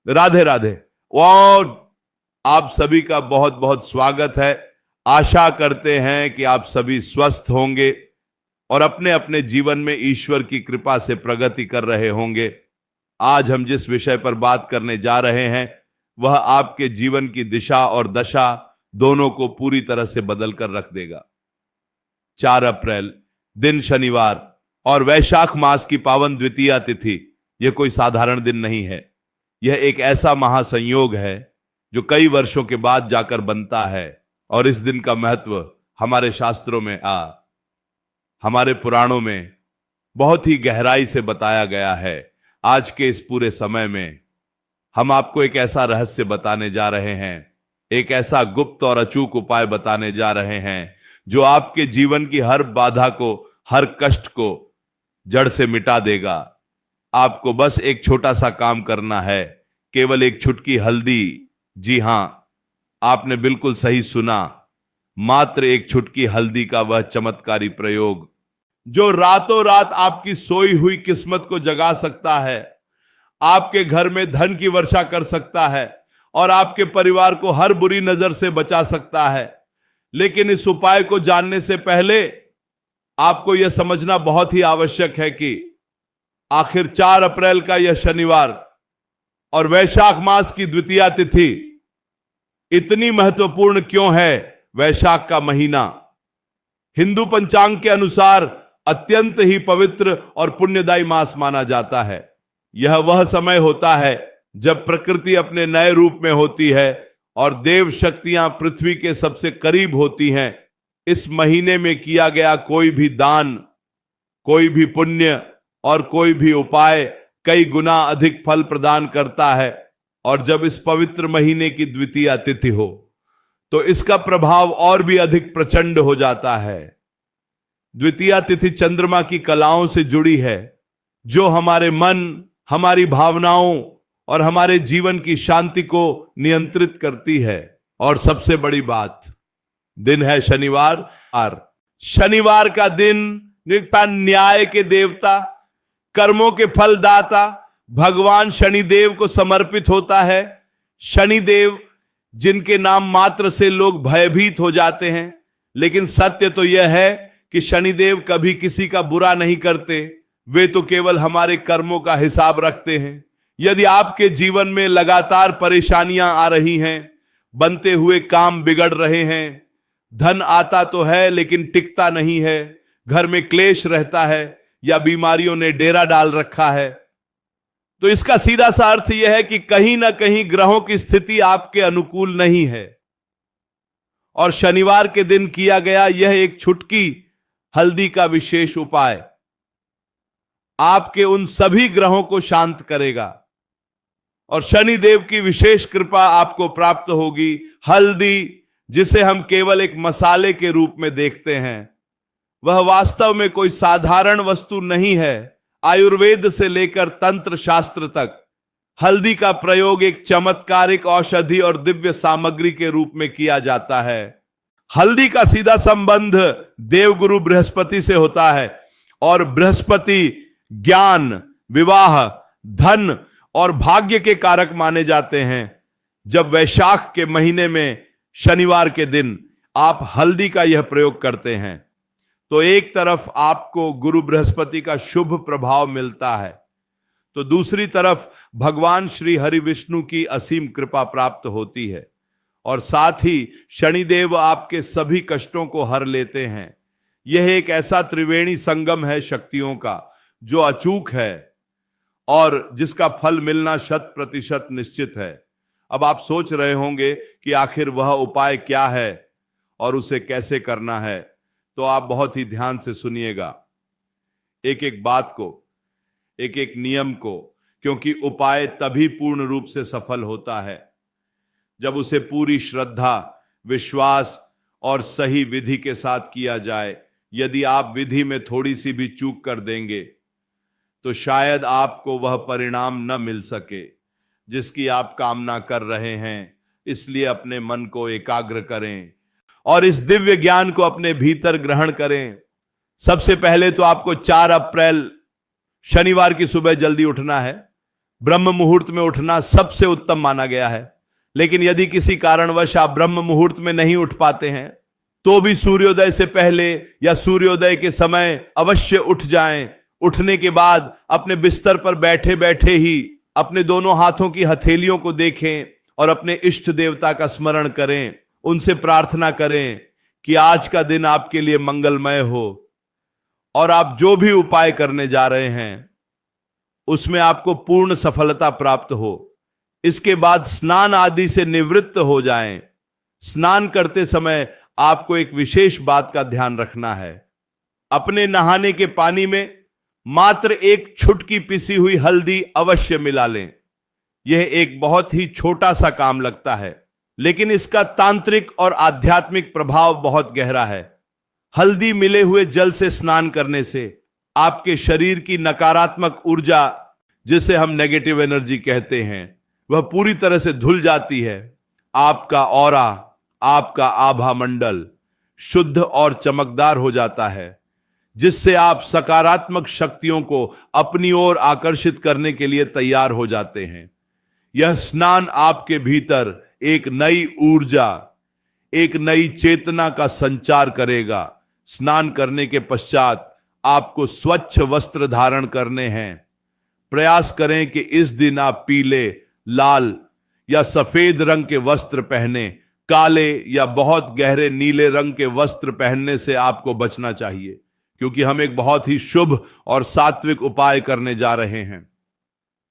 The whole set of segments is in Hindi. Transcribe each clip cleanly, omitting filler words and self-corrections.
राधे राधे। और आप सभी का बहुत बहुत स्वागत है। आशा करते हैं कि आप सभी स्वस्थ होंगे और अपने अपने जीवन में ईश्वर की कृपा से प्रगति कर रहे होंगे। आज हम जिस विषय पर बात करने जा रहे हैं वह आपके जीवन की दिशा और दशा दोनों को पूरी तरह से बदल कर रख देगा। 4 अप्रैल दिन शनिवार और वैशाख मास की पावन द्वितीया तिथि, यह कोई साधारण दिन नहीं है। यह एक ऐसा महासंयोग है जो कई वर्षों के बाद जाकर बनता है। और इस दिन का महत्व हमारे शास्त्रों में हमारे पुराणों में बहुत ही गहराई से बताया गया है। आज के इस पूरे समय में हम आपको एक ऐसा रहस्य बताने जा रहे हैं, एक ऐसा गुप्त और अचूक उपाय बताने जा रहे हैं जो आपके जीवन की हर बाधा को, हर कष्ट को जड़ से मिटा देगा। आपको बस एक छोटा सा काम करना है, केवल एक चुटकी हल्दी। जी हां, आपने बिल्कुल सही सुना, मात्र एक चुटकी हल्दी का वह चमत्कारी प्रयोग जो रातों रात आपकी सोई हुई किस्मत को जगा सकता है, आपके घर में धन की वर्षा कर सकता है और आपके परिवार को हर बुरी नजर से बचा सकता है। लेकिन इस उपाय को जानने से पहले आपको यह समझना बहुत ही आवश्यक है कि आखिर 4 अप्रैल का यह शनिवार और वैशाख मास की द्वितीया तिथि इतनी महत्वपूर्ण क्यों है। वैशाख का महीना हिंदू पंचांग के अनुसार अत्यंत ही पवित्र और पुण्यदायी मास माना जाता है। यह वह समय होता है जब प्रकृति अपने नए रूप में होती है और देव शक्तियां पृथ्वी के सबसे करीब होती हैं। इस महीने में किया गया कोई भी दान, कोई भी पुण्य और कोई भी उपाय कई गुना अधिक फल प्रदान करता है। और जब इस पवित्र महीने की द्वितीया तिथि हो तो इसका प्रभाव और भी अधिक प्रचंड हो जाता है। द्वितीया तिथि चंद्रमा की कलाओं से जुड़ी है जो हमारे मन, हमारी भावनाओं और हमारे जीवन की शांति को नियंत्रित करती है। और सबसे बड़ी बात, दिन है शनिवार। शनिवार का दिन न्याय के देवता, कर्मों के फलदाता भगवान शनिदेव को समर्पित होता है। शनिदेव जिनके नाम मात्र से लोग भयभीत हो जाते हैं, लेकिन सत्य तो यह है कि शनिदेव कभी किसी का बुरा नहीं करते। वे तो केवल हमारे कर्मों का हिसाब रखते हैं। यदि आपके जीवन में लगातार परेशानियां आ रही हैं, बनते हुए काम बिगड़ रहे हैं, धन आता तो है लेकिन टिकता नहीं है, घर में क्लेश रहता है या बीमारियों ने डेरा डाल रखा है, तो इसका सीधा सा अर्थ यह है कि कहीं ना कहीं ग्रहों की स्थिति आपके अनुकूल नहीं है। और शनिवार के दिन किया गया यह एक छुटकी हल्दी का विशेष उपाय आपके उन सभी ग्रहों को शांत करेगा और शनिदेव की विशेष कृपा आपको प्राप्त होगी। हल्दी, जिसे हम केवल एक मसाले के रूप में देखते हैं, वह वास्तव में कोई साधारण वस्तु नहीं है। आयुर्वेद से लेकर तंत्र शास्त्र तक हल्दी का प्रयोग एक चमत्कारिक औषधि और दिव्य सामग्री के रूप में किया जाता है। हल्दी का सीधा संबंध देवगुरु बृहस्पति से होता है और बृहस्पति ज्ञान, विवाह, धन और भाग्य के कारक माने जाते हैं। जब वैशाख के महीने में शनिवार के दिन आप हल्दी का यह प्रयोग करते हैं तो एक तरफ आपको गुरु बृहस्पति का शुभ प्रभाव मिलता है, तो दूसरी तरफ भगवान श्री हरि विष्णु की असीम कृपा प्राप्त होती है और साथ ही शनिदेव आपके सभी कष्टों को हर लेते हैं। यह एक ऐसा त्रिवेणी संगम है शक्तियों का जो अचूक है और जिसका फल मिलना 100% निश्चित है। अब आप सोच रहे होंगे कि आखिर वह उपाय क्या है और उसे कैसे करना है, तो आप बहुत ही ध्यान से सुनिएगा एक एक बात को, एक एक नियम को, क्योंकि उपाय तभी पूर्ण रूप से सफल होता है जब उसे पूरी श्रद्धा, विश्वास और सही विधि के साथ किया जाए। यदि आप विधि में थोड़ी सी भी चूक कर देंगे तो शायद आपको वह परिणाम न मिल सके जिसकी आप कामना कर रहे हैं। इसलिए अपने मन को एकाग्र करें और इस दिव्य ज्ञान को अपने भीतर ग्रहण करें। सबसे पहले तो आपको 4 अप्रैल शनिवार की सुबह जल्दी उठना है। ब्रह्म मुहूर्त में उठना सबसे उत्तम माना गया है। लेकिन यदि किसी कारणवश आप ब्रह्म मुहूर्त में नहीं उठ पाते हैं तो भी सूर्योदय से पहले या सूर्योदय के समय अवश्य उठ जाएं। उठने के बाद अपने बिस्तर पर बैठे बैठे ही अपने दोनों हाथों की हथेलियों को देखें और अपने इष्ट देवता का स्मरण करें, उनसे प्रार्थना करें कि आज का दिन आपके लिए मंगलमय हो और आप जो भी उपाय करने जा रहे हैं उसमें आपको पूर्ण सफलता प्राप्त हो। इसके बाद स्नान आदि से निवृत्त हो जाएं। स्नान करते समय आपको एक विशेष बात का ध्यान रखना है। अपने नहाने के पानी में मात्र एक छुटकी पिसी हुई हल्दी अवश्य मिला लें। यह एक बहुत ही छोटा सा काम लगता है, लेकिन इसका तांत्रिक और आध्यात्मिक प्रभाव बहुत गहरा है। हल्दी मिले हुए जल से स्नान करने से आपके शरीर की नकारात्मक ऊर्जा, जिसे हम नेगेटिव एनर्जी कहते हैं, वह पूरी तरह से धुल जाती है। आपका ऑरा, आपका आभा मंडल शुद्ध और चमकदार हो जाता है, जिससे आप सकारात्मक शक्तियों को अपनी ओर आकर्षित करने के लिए तैयार हो जाते हैं। यह स्नान आपके भीतर एक नई ऊर्जा, एक नई चेतना का संचार करेगा। स्नान करने के पश्चात आपको स्वच्छ वस्त्र धारण करने हैं। प्रयास करें कि इस दिन आप पीले, लाल या सफेद रंग के वस्त्र पहने। काले या बहुत गहरे नीले रंग के वस्त्र पहनने से आपको बचना चाहिए, क्योंकि हम एक बहुत ही शुभ और सात्विक उपाय करने जा रहे हैं।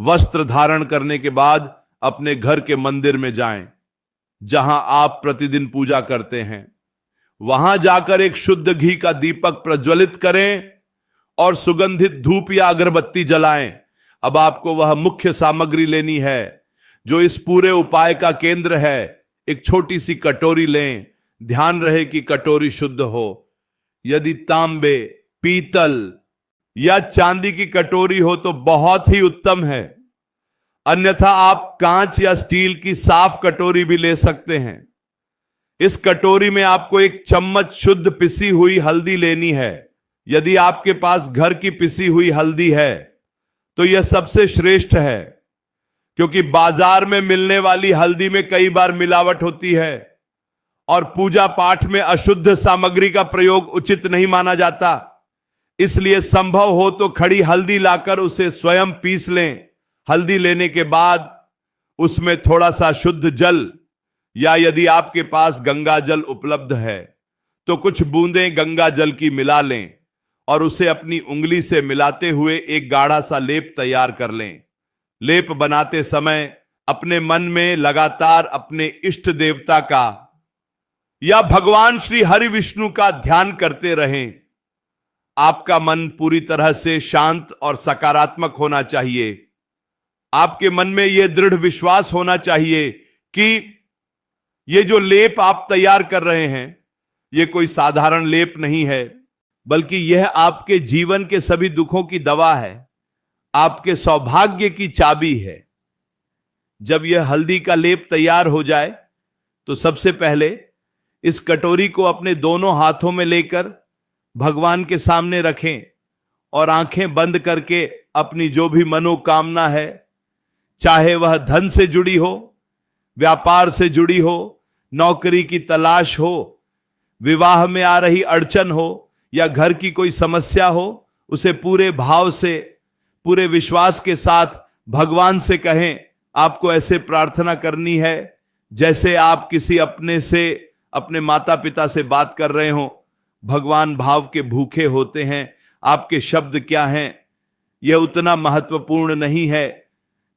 वस्त्र धारण करने के बाद अपने घर के मंदिर में जाएं, जहां आप प्रतिदिन पूजा करते हैं। वहां जाकर एक शुद्ध घी का दीपक प्रज्वलित करें और सुगंधित धूप या अगरबत्ती जलाएं। अब आपको वह मुख्य सामग्री लेनी है जो इस पूरे उपाय का केंद्र है। एक छोटी सी कटोरी लें। ध्यान रहे कि कटोरी शुद्ध हो। यदि तांबे, पीतल या चांदी की कटोरी हो तो बहुत ही उत्तम है, अन्यथा आप कांच या स्टील की साफ कटोरी भी ले सकते हैं। इस कटोरी में आपको एक चम्मच शुद्ध पिसी हुई हल्दी लेनी है। यदि आपके पास घर की पिसी हुई हल्दी है तो यह सबसे श्रेष्ठ है, क्योंकि बाजार में मिलने वाली हल्दी में कई बार मिलावट होती है और पूजा पाठ में अशुद्ध सामग्री का प्रयोग उचित नहीं माना जाता। इसलिए संभव हो तो खड़ी हल्दी लाकर उसे स्वयं पीस लें। हल्दी लेने के बाद उसमें थोड़ा सा शुद्ध जल, या यदि आपके पास गंगा जल उपलब्ध है तो कुछ बूंदें गंगा जल की मिला लें और उसे अपनी उंगली से मिलाते हुए एक गाढ़ा सा लेप तैयार कर लें। लेप बनाते समय अपने मन में लगातार अपने इष्ट देवता का या भगवान श्री हरि विष्णु का ध्यान करते रहें। आपका मन पूरी तरह से शांत और सकारात्मक होना चाहिए। आपके मन में यह दृढ़ विश्वास होना चाहिए कि ये जो लेप आप तैयार कर रहे हैं, ये कोई साधारण लेप नहीं है, बल्कि यह आपके जीवन के सभी दुखों की दवा है, आपके सौभाग्य की चाबी है। जब यह हल्दी का लेप तैयार हो जाए तो सबसे पहले इस कटोरी को अपने दोनों हाथों में लेकर भगवान के सामने रखें और आंखें बंद करके अपनी जो भी मनोकामना है, चाहे वह धन से जुड़ी हो, व्यापार से जुड़ी हो, नौकरी की तलाश हो, विवाह में आ रही अड़चन हो या घर की कोई समस्या हो, उसे पूरे भाव से, पूरे विश्वास के साथ भगवान से कहें। आपको ऐसे प्रार्थना करनी है जैसे आप किसी अपने माता पिता से बात कर रहे हो। भगवान भाव के भूखे होते हैं। आपके शब्द क्या हैं यह उतना महत्वपूर्ण नहीं है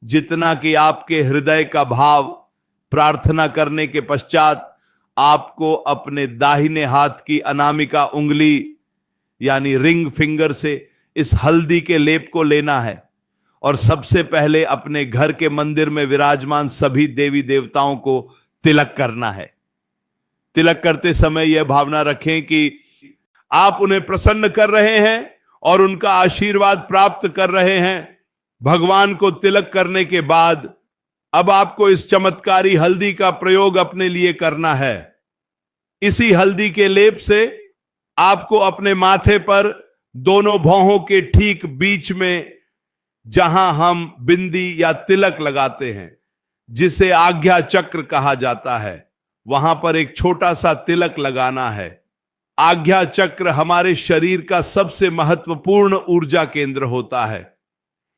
जितना कि आपके हृदय का भाव। प्रार्थना करने के पश्चात आपको अपने दाहिने हाथ की अनामिका उंगली यानी रिंग फिंगर से इस हल्दी के लेप को लेना है और सबसे पहले अपने घर के मंदिर में विराजमान सभी देवी देवताओं को तिलक करना है। तिलक करते समय यह भावना रखें कि आप उन्हें प्रसन्न कर रहे हैं और उनका आशीर्वाद प्राप्त कर रहे हैं। भगवान को तिलक करने के बाद अब आपको इस चमत्कारी हल्दी का प्रयोग अपने लिए करना है। इसी हल्दी के लेप से आपको अपने माथे पर दोनों भौहों के ठीक बीच में जहां हम बिंदी या तिलक लगाते हैं, जिसे आज्ञा चक्र कहा जाता है, वहां पर एक छोटा सा तिलक लगाना है। आज्ञा चक्र हमारे शरीर का सबसे महत्वपूर्ण ऊर्जा केंद्र होता है।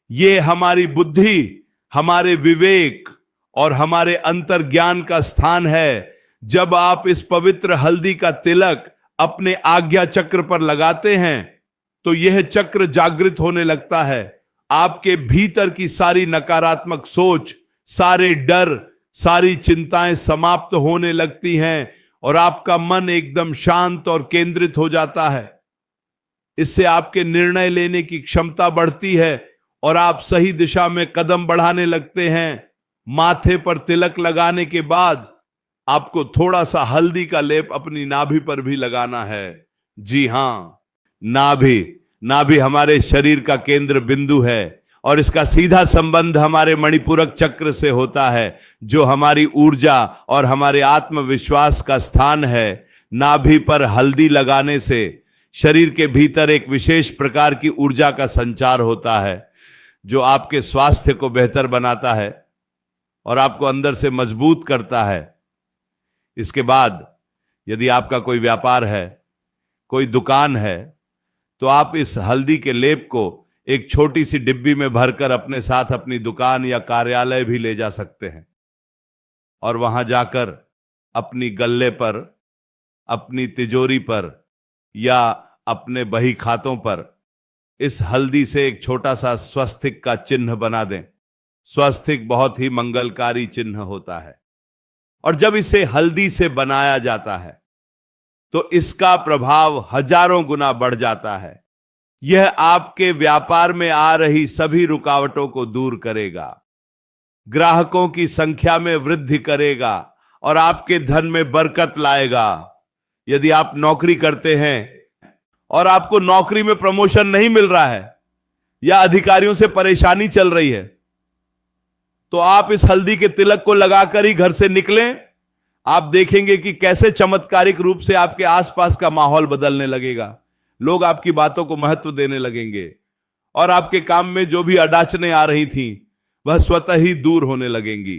यह हमारी बुद्धि, हमारे विवेक और हमारे अंतर्ज्ञान का स्थान है। जब आप इस पवित्र हल्दी का तिलक अपने आज्ञा चक्र पर लगाते हैं तो यह चक्र जागृत होने लगता है। आपके भीतर की सारी नकारात्मक सोच, सारे डर, सारी चिंताएं समाप्त होने लगती हैं और आपका मन एकदम शांत और केंद्रित हो जाता है। इससे आपके निर्णय लेने की क्षमता बढ़ती है और आप सही दिशा में कदम बढ़ाने लगते हैं। माथे पर तिलक लगाने के बाद आपको थोड़ा सा हल्दी का लेप अपनी नाभि पर भी लगाना है। जी हां, नाभि हमारे शरीर का केंद्र बिंदु है और इसका सीधा संबंध हमारे मणिपूरक चक्र से होता है, जो हमारी ऊर्जा और हमारे आत्मविश्वास का स्थान है। नाभि पर हल्दी लगाने से शरीर के भीतर एक विशेष प्रकार की ऊर्जा का संचार होता है, जो आपके स्वास्थ्य को बेहतर बनाता है और आपको अंदर से मजबूत करता है। इसके बाद यदि आपका कोई व्यापार है, कोई दुकान है, तो आप इस हल्दी के लेप को एक छोटी सी डिब्बी में भरकर अपने साथ अपनी दुकान या कार्यालय भी ले जा सकते हैं और वहां जाकर अपनी गल्ले पर, अपनी तिजोरी पर या अपने बही खातों पर इस हल्दी से एक छोटा सा स्वस्तिक का चिन्ह बना दें। स्वस्तिक बहुत ही मंगलकारी चिन्ह होता है और जब इसे हल्दी से बनाया जाता है तो इसका प्रभाव हजारों गुना बढ़ जाता है। यह आपके व्यापार में आ रही सभी रुकावटों को दूर करेगा, ग्राहकों की संख्या में वृद्धि करेगा और आपके धन में बरकत लाएगा। यदि आप नौकरी करते हैं और आपको नौकरी में प्रमोशन नहीं मिल रहा है या अधिकारियों से परेशानी चल रही है, तो आप इस हल्दी के तिलक को लगाकर ही घर से निकलें। आप देखेंगे कि कैसे चमत्कारिक रूप से आपके आसपास का माहौल बदलने लगेगा। लोग आपकी बातों को महत्व देने लगेंगे और आपके काम में जो भी अड़चनें आ रही थीं वह स्वतः ही दूर होने लगेंगी।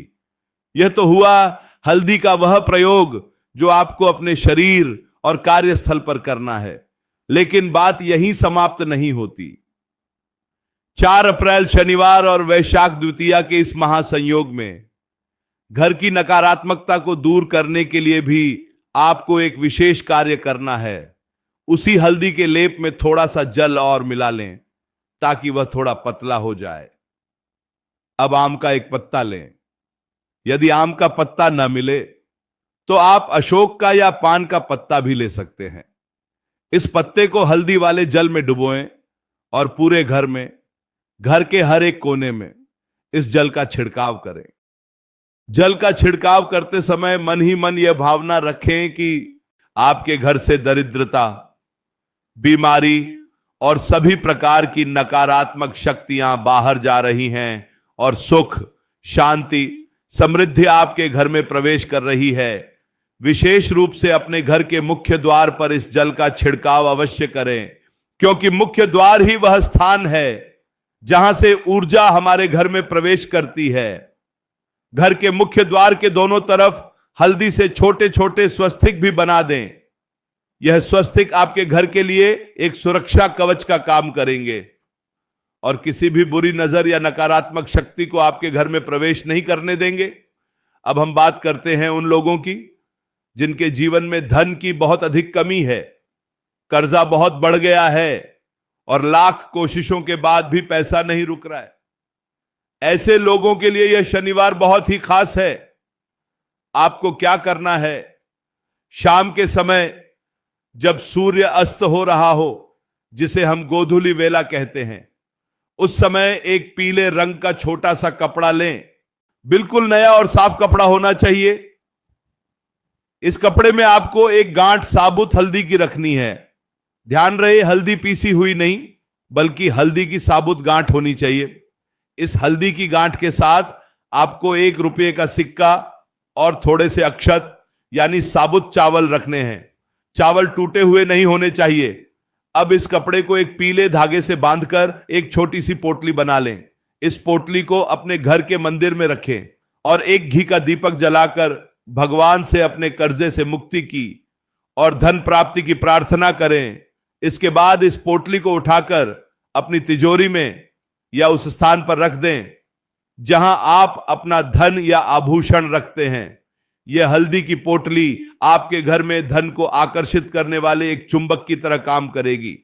यह तो हुआ हल्दी का वह प्रयोग जो आपको अपने शरीर और कार्यस्थल पर करना है, लेकिन बात यहीं समाप्त नहीं होती। 4 अप्रैल शनिवार और वैशाख द्वितीया के इस महासंयोग में घर की नकारात्मकता को दूर करने के लिए भी आपको एक विशेष कार्य करना है। उसी हल्दी के लेप में थोड़ा सा जल और मिला लें ताकि वह थोड़ा पतला हो जाए। अब आम का एक पत्ता लें। यदि आम का पत्ता न मिले तो आप अशोक का या पान का पत्ता भी ले सकते हैं। इस पत्ते को हल्दी वाले जल में डुबोएं और पूरे घर में, घर के हर एक कोने में इस जल का छिड़काव करें। जल का छिड़काव करते समय मन ही मन यह भावना रखें कि आपके घर से दरिद्रता, बीमारी और सभी प्रकार की नकारात्मक शक्तियां बाहर जा रही हैं और सुख, शांति, समृद्धि आपके घर में प्रवेश कर रही है। विशेष रूप से अपने घर के मुख्य द्वार पर इस जल का छिड़काव अवश्य करें, क्योंकि मुख्य द्वार ही वह स्थान है जहां से ऊर्जा हमारे घर में प्रवेश करती है। घर के मुख्य द्वार के दोनों तरफ हल्दी से छोटे छोटे स्वस्तिक भी बना दें। यह स्वस्तिक आपके घर के लिए एक सुरक्षा कवच का काम करेंगे और किसी भी बुरी नजर या नकारात्मक शक्ति को आपके घर में प्रवेश नहीं करने देंगे। अब हम बात करते हैं उन लोगों की जिनके जीवन में धन की बहुत अधिक कमी है, कर्जा बहुत बढ़ गया है और लाख कोशिशों के बाद भी पैसा नहीं रुक रहा है। ऐसे लोगों के लिए यह शनिवार बहुत ही खास है। आपको क्या करना है, शाम के समय जब सूर्य अस्त हो रहा हो, जिसे हम गोधूली वेला कहते हैं, उस समय एक पीले रंग का छोटा सा कपड़ा लें। बिल्कुल नया और साफ कपड़ा होना चाहिए। इस कपड़े में आपको एक गांठ साबुत हल्दी की रखनी है। ध्यान रहे, हल्दी पीसी हुई नहीं, बल्कि हल्दी की साबुत गांठ होनी चाहिए। इस हल्दी की गांठ के साथ आपको 1 रुपये का सिक्का और थोड़े से अक्षत यानी साबुत चावल रखने हैं। चावल टूटे हुए नहीं होने चाहिए। अब इस कपड़े को एक पीले धागे से बांधकर एक छोटी सी पोटली बना लें। इस पोटली को अपने घर के मंदिर में रखें और एक घी का दीपक जलाकर भगवान से अपने कर्जे से मुक्ति की और धन प्राप्ति की प्रार्थना करें। इसके बाद इस पोटली को उठाकर अपनी तिजोरी में या उस स्थान पर रख दें जहां आप अपना धन या आभूषण रखते हैं। यह हल्दी की पोटली आपके घर में धन को आकर्षित करने वाले एक चुंबक की तरह काम करेगी।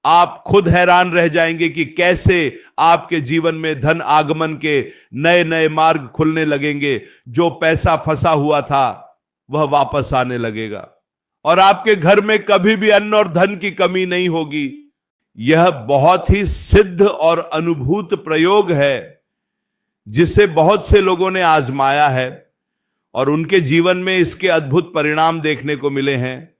आप खुद हैरान रह जाएंगे कि कैसे आपके जीवन में धन आगमन के नए नए मार्ग खुलने लगेंगे। जो पैसा फंसा हुआ था वह वापस आने लगेगा और आपके घर में कभी भी अन्न और धन की कमी नहीं होगी। यह बहुत ही सिद्ध और अनुभूत प्रयोग है जिसे बहुत से लोगों ने आजमाया है और उनके जीवन में इसके अद्भुत परिणाम देखने को मिले हैं।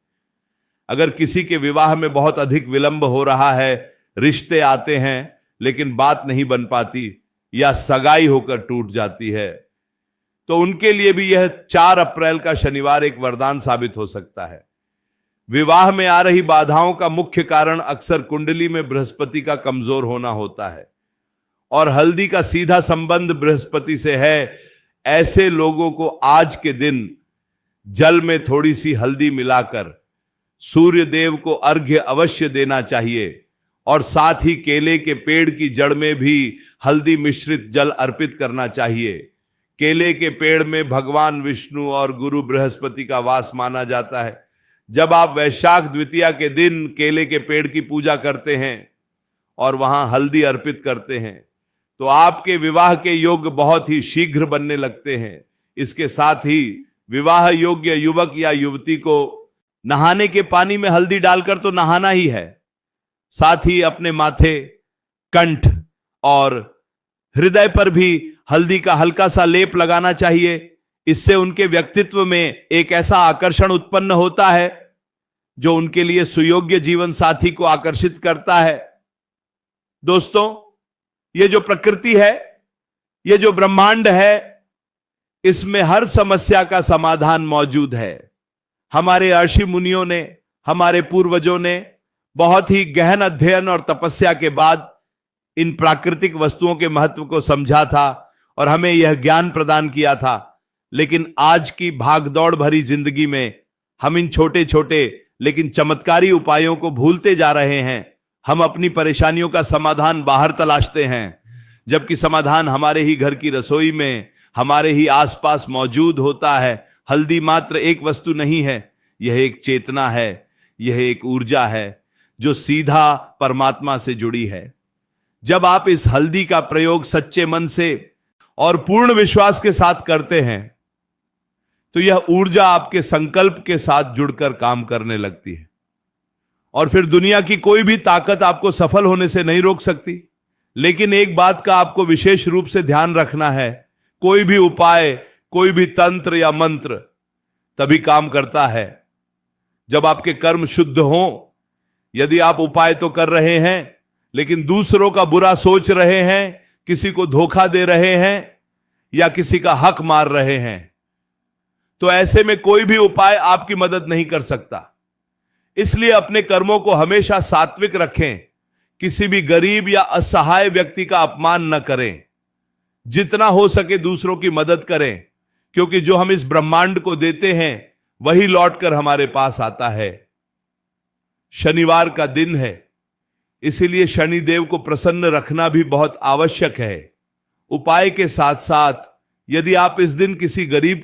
अगर किसी के विवाह में बहुत अधिक विलंब हो रहा है, रिश्ते आते हैं लेकिन बात नहीं बन पाती या सगाई होकर टूट जाती है, तो उनके लिए भी यह 4 अप्रैल का शनिवार एक वरदान साबित हो सकता है। विवाह में आ रही बाधाओं का मुख्य कारण अक्सर कुंडली में बृहस्पति का कमजोर होना होता है और हल्दी का सीधा संबंध बृहस्पति से है। ऐसे लोगों को आज के दिन जल में थोड़ी सी हल्दी मिलाकर सूर्य देव को अर्घ्य अवश्य देना चाहिए और साथ ही केले के पेड़ की जड़ में भी हल्दी मिश्रित जल अर्पित करना चाहिए। केले के पेड़ में भगवान विष्णु और गुरु बृहस्पति का वास माना जाता है। जब आप वैशाख द्वितीया के दिन केले के पेड़ की पूजा करते हैं और वहां हल्दी अर्पित करते हैं तो आपके विवाह के योग बहुत ही शीघ्र बनने लगते हैं। इसके साथ ही विवाह योग्य युवक या युवती को नहाने के पानी में हल्दी डालकर तो नहाना ही है, साथ ही अपने माथे, कंठ और हृदय पर भी हल्दी का हल्का सा लेप लगाना चाहिए। इससे उनके व्यक्तित्व में एक ऐसा आकर्षण उत्पन्न होता है जो उनके लिए सुयोग्य जीवन साथी को आकर्षित करता है। दोस्तों, ये जो प्रकृति है, ये जो ब्रह्मांड है, इसमें हर समस्या का समाधान मौजूद है। हमारे ऋषि मुनियों ने, हमारे पूर्वजों ने बहुत ही गहन अध्ययन और तपस्या के बाद इन प्राकृतिक वस्तुओं के महत्व को समझा था और हमें यह ज्ञान प्रदान किया था। लेकिन आज की भागदौड़ भरी जिंदगी में हम इन छोटे छोटे लेकिन चमत्कारी उपायों को भूलते जा रहे हैं। हम अपनी परेशानियों का समाधान बाहर तलाशते हैं, जबकि समाधान हमारे ही घर की रसोई में, हमारे ही आसपास मौजूद होता है। हल्दी मात्र एक वस्तु नहीं है, यह एक चेतना है, यह एक ऊर्जा है जो सीधा परमात्मा से जुड़ी है। जब आप इस हल्दी का प्रयोग सच्चे मन से और पूर्ण विश्वास के साथ करते हैं तो यह ऊर्जा आपके संकल्प के साथ जुड़कर काम करने लगती है और फिर दुनिया की कोई भी ताकत आपको सफल होने से नहीं रोक सकती। लेकिन एक बात का आपको विशेष रूप से ध्यान रखना है, कोई भी उपाय, कोई भी तंत्र या मंत्र तभी काम करता है जब आपके कर्म शुद्ध हों। यदि आप उपाय तो कर रहे हैं लेकिन दूसरों का बुरा सोच रहे हैं, किसी को धोखा दे रहे हैं या किसी का हक मार रहे हैं, तो ऐसे में कोई भी उपाय आपकी मदद नहीं कर सकता। इसलिए अपने कर्मों को हमेशा सात्विक रखें। किसी भी गरीब या असहाय व्यक्ति का अपमान न करें। जितना हो सके दूसरों की मदद करें, क्योंकि जो हम इस ब्रह्मांड को देते हैं वही लौटकर हमारे पास आता है। शनिवार का दिन है, इसीलिए शनिदेव को प्रसन्न रखना भी बहुत आवश्यक है। उपाय के साथ साथ यदि आप इस दिन किसी गरीब